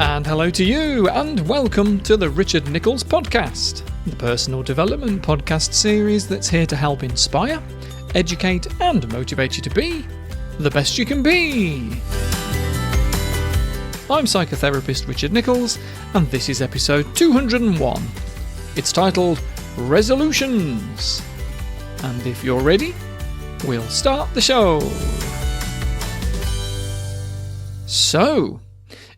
And hello to you, and welcome to the Richard Nicholls podcast, the personal development podcast series that's here to help inspire, educate, and motivate you to be the best you can be. I'm psychotherapist Richard Nicholls, and this is episode 201. It's titled Resolutions. And if you're ready, we'll start the show. So,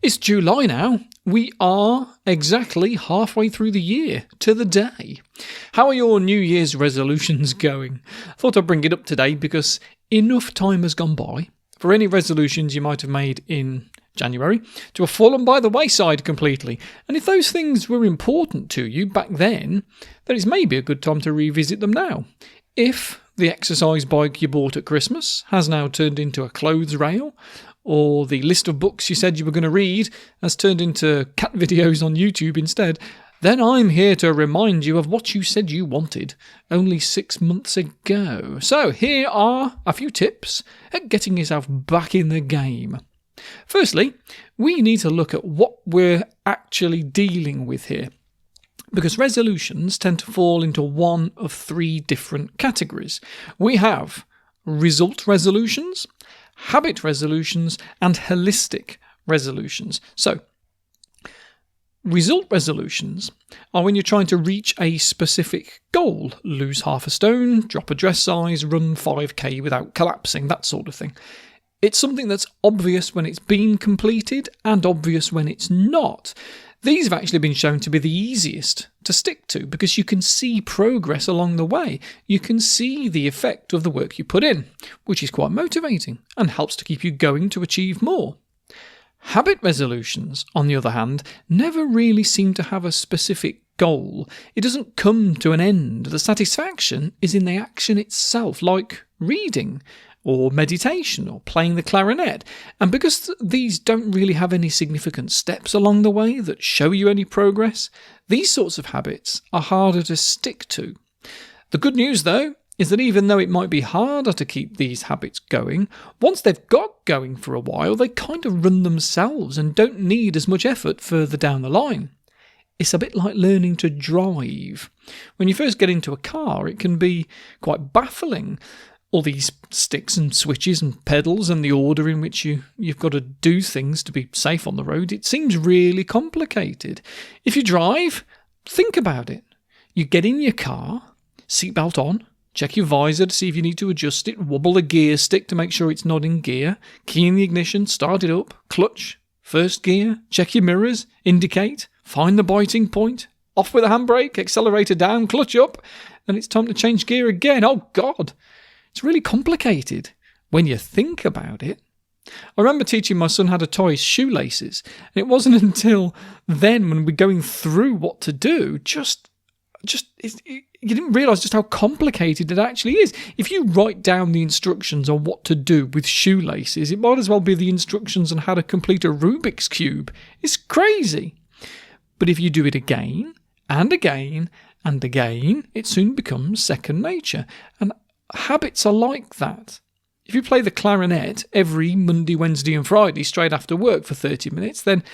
it's July now. We are exactly halfway through the year, to the day. How are your New Year's resolutions going? I thought I'd bring it up today because enough time has gone by for any resolutions you might have made in January to have fallen by the wayside completely. And if those things were important to you back then it's maybe a good time to revisit them now. If the exercise bike you bought at Christmas has now turned into a clothes rail, or the list of books you said you were going to read has turned into cat videos on YouTube instead, then I'm here to remind you of what you said you wanted only 6 months ago. So here are a few tips at getting yourself back in the game. Firstly, we need to look at what we're actually dealing with here, because resolutions tend to fall into one of three different categories. We have result resolutions, habit resolutions, and holistic resolutions. So, result resolutions are when you're trying to reach a specific goal, lose half a stone, drop a dress size, run 5k without collapsing, that sort of thing. It's something that's obvious when it's been completed and obvious when it's not. These have actually been shown to be the easiest to stick to because you can see progress along the way. You can see the effect of the work you put in, which is quite motivating and helps to keep you going to achieve more. Habit resolutions, on the other hand, never really seem to have a specific goal. It doesn't come to an end. The satisfaction is in the action itself, like reading, or meditation, or playing the clarinet. And because these don't really have any significant steps along the way that show you any progress, these sorts of habits are harder to stick to. The good news, though, is that even though it might be harder to keep these habits going, once they've got going for a while, they kind of run themselves and don't need as much effort further down the line. It's a bit like learning to drive. When you first get into a car, it can be quite baffling. All these sticks and switches and pedals and the order in which you've got to do things to be safe on the road, it seems really complicated. If you drive, think about it. You get in your car, seatbelt on, check your visor to see if you need to adjust it, wobble the gear stick to make sure it's not in gear, key in the ignition, start it up, clutch, first gear, check your mirrors, indicate, find the biting point, off with the handbrake, accelerator down, clutch up, then it's time to change gear again. Oh God! It's really complicated when you think about it. I remember teaching my son how to tie his shoelaces, and it wasn't until then when we're going through what to do, you didn't realise just how complicated it actually is. If you write down the instructions on what to do with shoelaces, it might as well be the instructions on how to complete a Rubik's Cube. It's crazy. But if you do it again, and again, and again, it soon becomes second nature. And habits are like that. If you play the clarinet every Monday, Wednesday and Friday straight after work for 30 minutes, then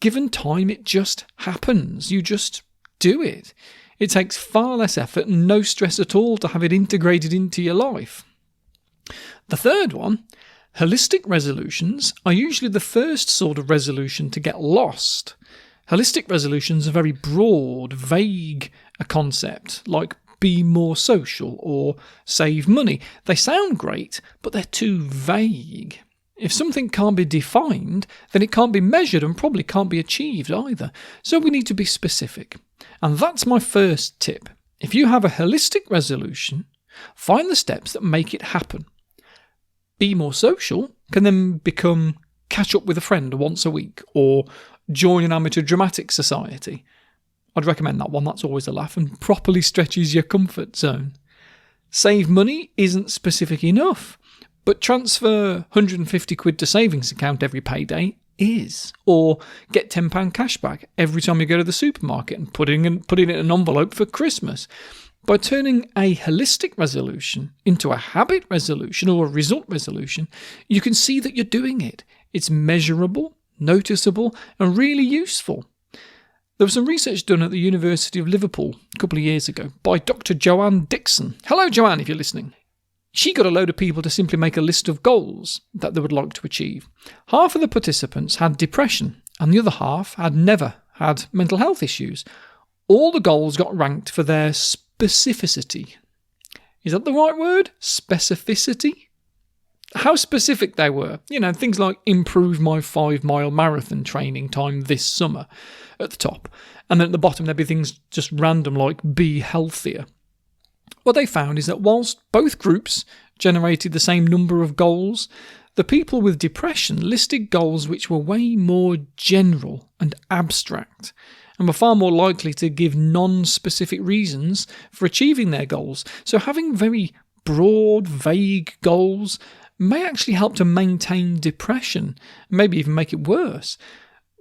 given time it just happens. You just do it. It takes far less effort and no stress at all to have it integrated into your life. The third one, holistic resolutions, are usually the first sort of resolution to get lost. Holistic resolutions are very broad, vague a concept, like be more social or save money. They sound great, but they're too vague. If something can't be defined, then it can't be measured and probably can't be achieved either. So we need to be specific. And that's my first tip. If you have a holistic resolution, find the steps that make it happen. Be more social can then become catch up with a friend once a week or join an amateur dramatic society. I'd recommend that one, that's always a laugh and properly stretches your comfort zone. Save money isn't specific enough, but transfer 150 quid to savings account every payday is. Or get £10 cash back every time you go to the supermarket and put it in an envelope for Christmas. By turning a holistic resolution into a habit resolution or a result resolution, you can see that you're doing it. It's measurable, noticeable, and really useful. There was some research done at the University of Liverpool a couple of years ago by Dr. Joanne Dixon. Hello, Joanne, if you're listening. She got a load of people to simply make a list of goals that they would like to achieve. Half of the participants had depression, and the other half had never had mental health issues. All the goals got ranked for their specificity. Is that the right word? Specificity? How specific they were. Things like improve my 5-mile marathon training time this summer at the top. And then at the bottom there'd be things just random like be healthier. What they found is that whilst both groups generated the same number of goals, the people with depression listed goals which were way more general and abstract, and were far more likely to give non-specific reasons for achieving their goals. So having very broad, vague goals may actually help to maintain depression, maybe even make it worse.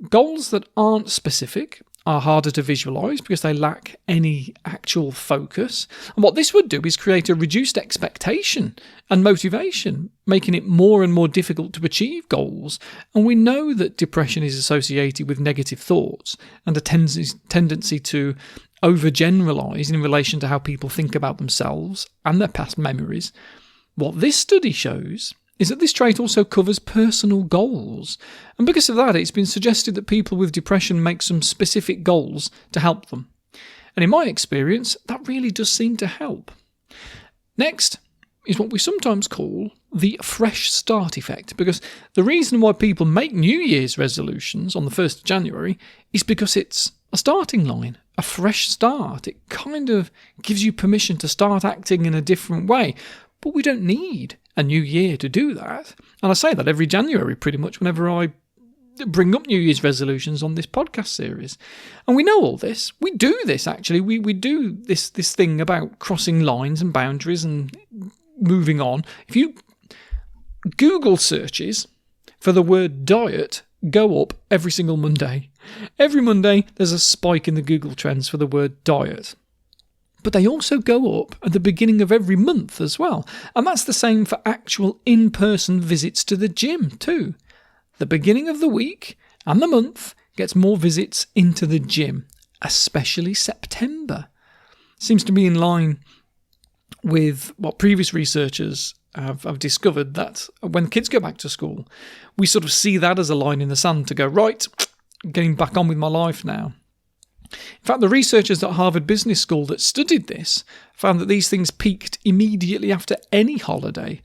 Goals that aren't specific are harder to visualise because they lack any actual focus. And what this would do is create a reduced expectation and motivation, making it more and more difficult to achieve goals. And we know that depression is associated with negative thoughts and a tendency to overgeneralise in relation to how people think about themselves and their past memories. What this study shows is that this trait also covers personal goals. And because of that, it's been suggested that people with depression make some specific goals to help them. And in my experience, that really does seem to help. Next is what we sometimes call the fresh start effect, because the reason why people make New Year's resolutions on the 1st of January is because it's a starting line, a fresh start. It kind of gives you permission to start acting in a different way. But we don't need a new year to do that. And I say that every January pretty much whenever I bring up New Year's resolutions on this podcast series. And we know all this. We do this, actually. We do this thing about crossing lines and boundaries and moving on. If you Google searches for the word diet go up every single Monday. Every Monday there's a spike in the Google trends for the word diet. But they also go up at the beginning of every month as well. And that's the same for actual in-person visits to the gym too. The beginning of the week and the month gets more visits into the gym, especially September. Seems to be in line with what previous researchers have discovered, that when kids go back to school, we sort of see that as a line in the sand to go, right, getting back on with my life now. In fact, the researchers at Harvard Business School that studied this found that these things peaked immediately after any holiday,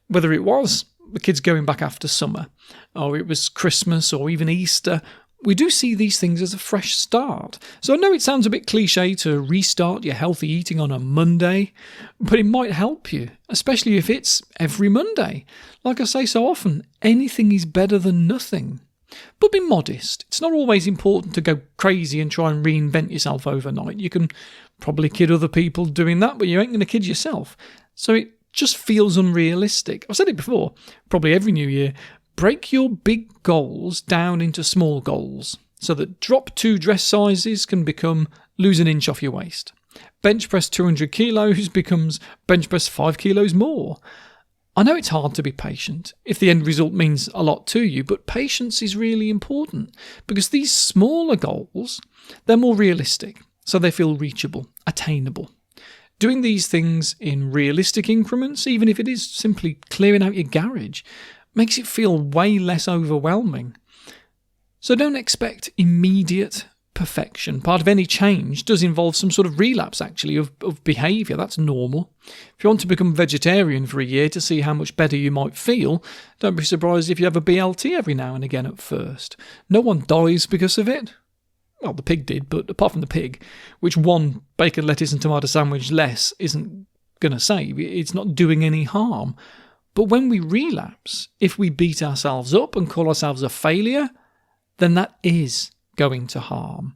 whether it was the kids going back after summer, or it was Christmas, or even Easter. We do see these things as a fresh start. So I know it sounds a bit cliche to restart your healthy eating on a Monday, but it might help you, especially if it's every Monday. Like I say so often, anything is better than nothing. But be modest. It's not always important to go crazy and try and reinvent yourself overnight. You can probably kid other people doing that, but you ain't going to kid yourself. So it just feels unrealistic. I've said it before, probably every new year. Break your big goals down into small goals so that drop 2 dress sizes can become lose an inch off your waist. Bench press 200 kilos becomes bench press 5 kilos more. I know it's hard to be patient if the end result means a lot to you, but patience is really important because these smaller goals, they're more realistic, so they feel reachable, attainable. Doing these things in realistic increments, even if it is simply clearing out your garage, makes it feel way less overwhelming. So don't expect immediate perfection. Part of any change does involve some sort of relapse, actually, of behaviour. That's normal. If you want to become vegetarian for a year to see how much better you might feel, don't be surprised if you have a BLT every now and again at first. No one dies because of it. Well, the pig did, but apart from the pig, which one bacon, lettuce and tomato sandwich less isn't going to save, it's not doing any harm. But when we relapse, if we beat ourselves up and call ourselves a failure, then that is going to harm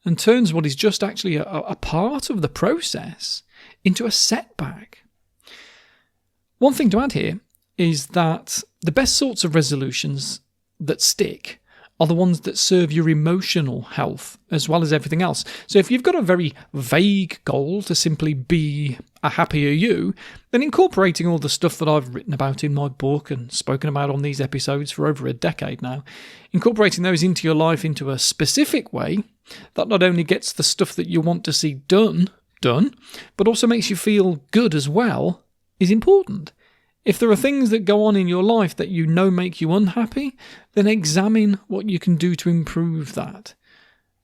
and turns what is just actually a part of the process into a setback. One thing to add here is that the best sorts of resolutions that stick are the ones that serve your emotional health as well as everything else. So if you've got a very vague goal to simply be a happier you, then incorporating all the stuff that I've written about in my book and spoken about on these episodes for over a decade now, incorporating those into your life into a specific way that not only gets the stuff that you want to see done, but also makes you feel good as well, is important. If there are things that go on in your life that you know make you unhappy, then examine what you can do to improve that.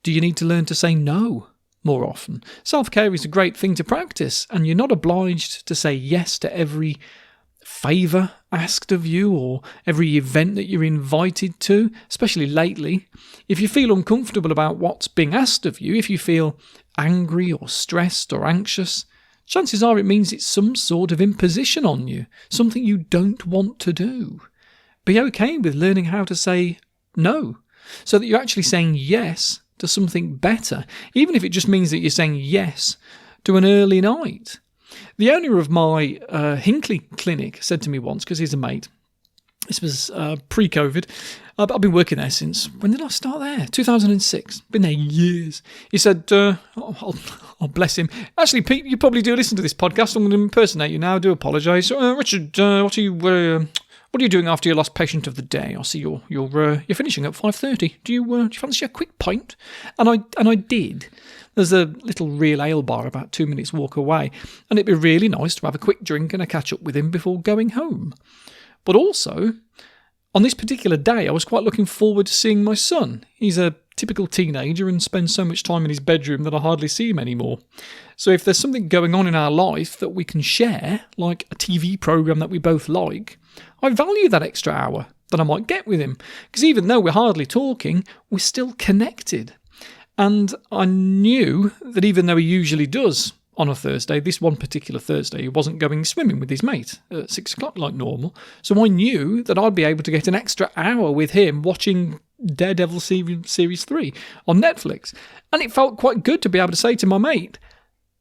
Do you need to learn to say no more often? Self-care is a great thing to practice, and you're not obliged to say yes to every favour asked of you or every event that you're invited to, especially lately. If you feel uncomfortable about what's being asked of you, if you feel angry or stressed or anxious, chances are it means it's some sort of imposition on you, something you don't want to do. Be okay with learning how to say no, so that you're actually saying yes to something better, even if it just means that you're saying yes to an early night. The owner of my Hinckley clinic said to me once, because he's a mate, this was pre-COVID, I've been working there since, when did I start there? 2006. Been there years. He said, oh, bless him. Actually, Pete, you probably do listen to this podcast. I'm going to impersonate you now. I do apologise. Richard, what are you doing after your last patient of the day? I see you're finishing at 5:30. Do you fancy a quick pint? And I did. There's a little real ale bar about 2 minutes walk away, and it'd be really nice to have a quick drink and a catch up with him before going home. But also, on this particular day, I was quite looking forward to seeing my son. He's a typical teenager and spends so much time in his bedroom that I hardly see him anymore. So if there's something going on in our life that we can share, like a TV programme that we both like, I value that extra hour that I might get with him. Because even though we're hardly talking, we're still connected. And I knew that even though he usually does on a Thursday, this one particular Thursday, he wasn't going swimming with his mate at 6 o'clock like normal. So I knew that I'd be able to get an extra hour with him watching Daredevil Series 3 on Netflix. And it felt quite good to be able to say to my mate,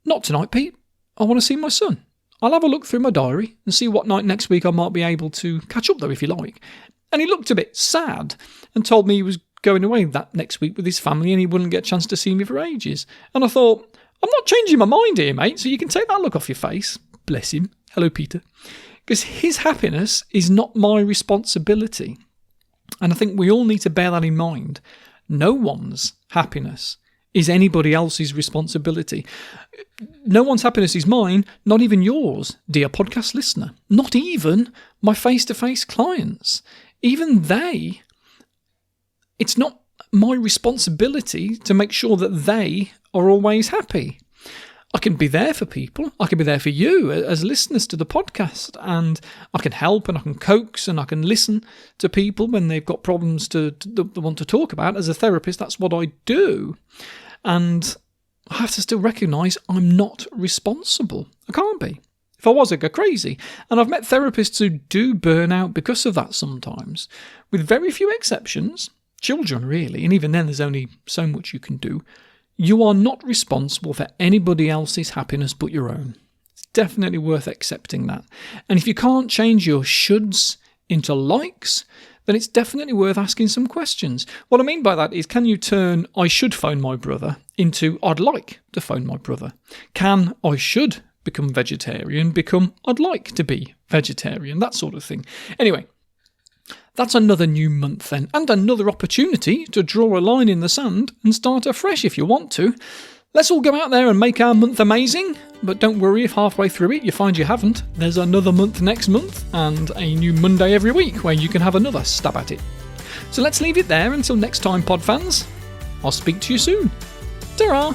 not tonight, Pete. I want to see my son. I'll have a look through my diary and see what night next week I might be able to catch up though, if you like. And he looked a bit sad and told me he was going away that next week with his family and he wouldn't get a chance to see me for ages. And I thought, I'm not changing my mind here, mate, so you can take that look off your face. Bless him. Hello, Peter. Because his happiness is not my responsibility. And I think we all need to bear that in mind. No one's happiness is anybody else's responsibility. No one's happiness is mine, not even yours, dear podcast listener. Not even my face-to-face clients. Even they, it's not my responsibility to make sure that they are always happy. I can be there for people. I can be there for you as listeners to the podcast, and I can help and I can coax and I can listen to people when they've got problems to want to talk about. As a therapist, that's what I do. And I have to still recognise I'm not responsible. I can't be. If I was, I'd go crazy. And I've met therapists who do burn out because of that sometimes, with very few exceptions. Children, really, and even then there's only so much you can do. You are not responsible for anybody else's happiness but your own. It's definitely worth accepting that. And if you can't change your shoulds into likes, then it's definitely worth asking some questions. What I mean by that is, can you turn I should phone my brother into I'd like to phone my brother? Can I should become vegetarian become I'd like to be vegetarian? That sort of thing. Anyway, that's another new month then, and another opportunity to draw a line in the sand and start afresh if you want to. Let's all go out there and make our month amazing, but don't worry if halfway through it you find you haven't. There's another month next month, and a new Monday every week where you can have another stab at it. So let's leave it there until next time, pod fans. I'll speak to you soon. Ta-ra!